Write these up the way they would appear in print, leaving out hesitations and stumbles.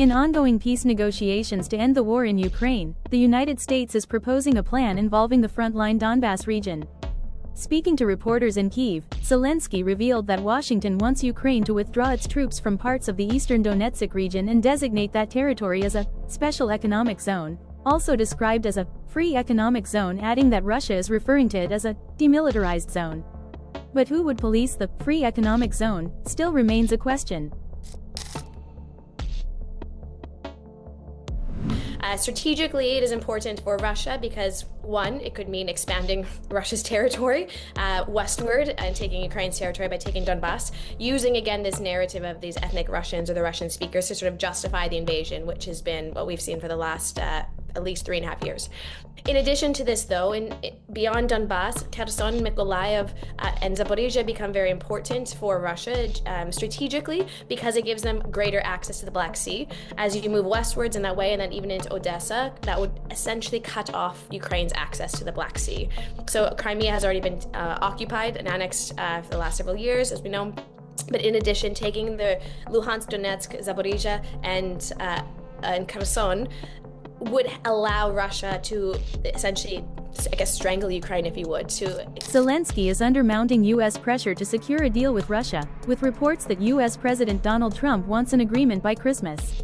In ongoing peace negotiations to end the war in Ukraine, the United States is proposing a plan involving the frontline Donbass region. Speaking to reporters in Kyiv, Zelensky revealed that Washington wants Ukraine to withdraw its troops from parts of the eastern Donetsk region and designate that territory as a special economic zone, also described as a free economic zone, adding that Russia is referring to it as a demilitarized zone. But who would police the free economic zone still remains a question. Strategically, it is important for Russia because, one, it could mean expanding Russia's territory westward and taking Ukraine's territory by taking Donbass, using again this narrative of these ethnic Russians or the Russian speakers to sort of justify the invasion, which has been what we've seen for the last at least 3.5 years. In addition to this, though, beyond Donbass, Kherson, Mykolaiv, and Zaporizhzhia become very important for Russia strategically because it gives them greater access to the Black Sea. As you move westwards in that way, and then even into Odessa, that would essentially cut off Ukraine's access to the Black Sea. So Crimea has already been occupied and annexed for the last several years, as we know. But in addition, taking the Luhansk, Donetsk, Zaporizhzhia, and Kherson would allow Russia to essentially, I guess, strangle Ukraine, if you would. Zelensky is under mounting U.S. pressure to secure a deal with Russia, with reports that U.S. President Donald Trump wants an agreement by Christmas.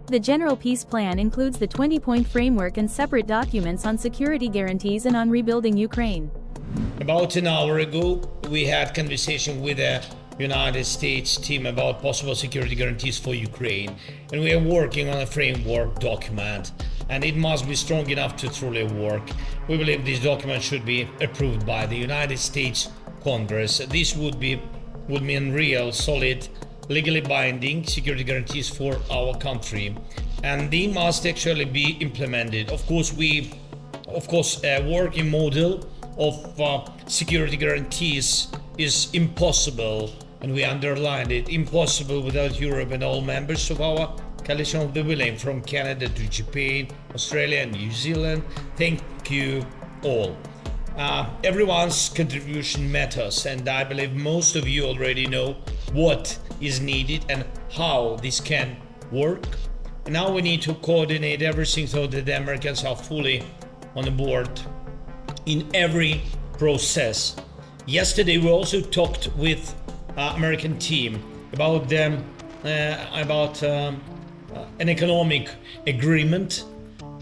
The general peace plan includes the 20-point framework and separate documents on security guarantees and on rebuilding Ukraine. About an hour ago, we had conversation with a United States team about possible security guarantees for Ukraine, and we are working on a framework document, and it must be strong enough to truly work. We believe this document should be approved by the United States Congress. This would mean real, solid, legally binding security guarantees for our country, and they must actually be implemented. Of course, working model of security guarantees is impossible, and we underlined it, impossible without Europe and all members of our coalition of the willing, from Canada to Japan, Australia and New Zealand. Thank you all. Everyone's contribution matters, and I believe most of you already know what is needed and how this can work. And now we need to coordinate everything so that the Americans are fully on board in every process. Yesterday we also talked with American team about an economic agreement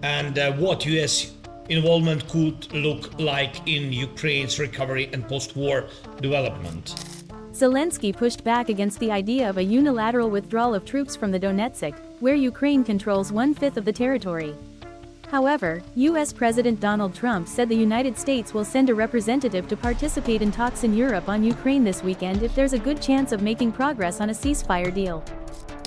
and what US involvement could look like in Ukraine's recovery and post-war development. Zelensky pushed back against the idea of a unilateral withdrawal of troops from the Donetsk, where Ukraine controls 1/5 of the territory. However, U.S. President Donald Trump said the United States will send a representative to participate in talks in Europe on Ukraine this weekend if there's a good chance of making progress on a ceasefire deal.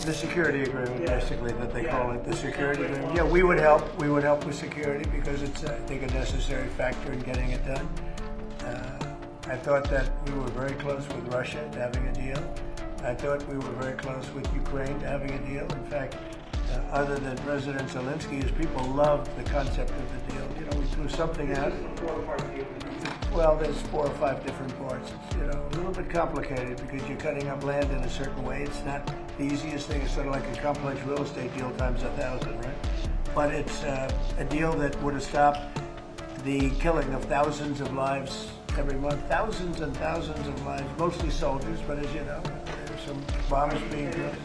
The security agreement, basically, that they call it, the security agreement. Yeah, we would help. We would help with security because it's, I think, a necessary factor in getting it done. I thought that we were very close with Russia to having a deal. I thought we were very close with Ukraine to having a deal. In fact, other than President Zelensky, his people loved the concept of the deal. You know, we threw something out. Well, there's 4 or 5 different parts. It's, a little bit complicated because you're cutting up land in a certain way. It's not the easiest thing. It's sort of like a complex real estate deal times 1,000, right? But it's a deal that would have stopped the killing of thousands of lives every month. Thousands and thousands of lives, mostly soldiers, but as you know, there's some bombs being dropped.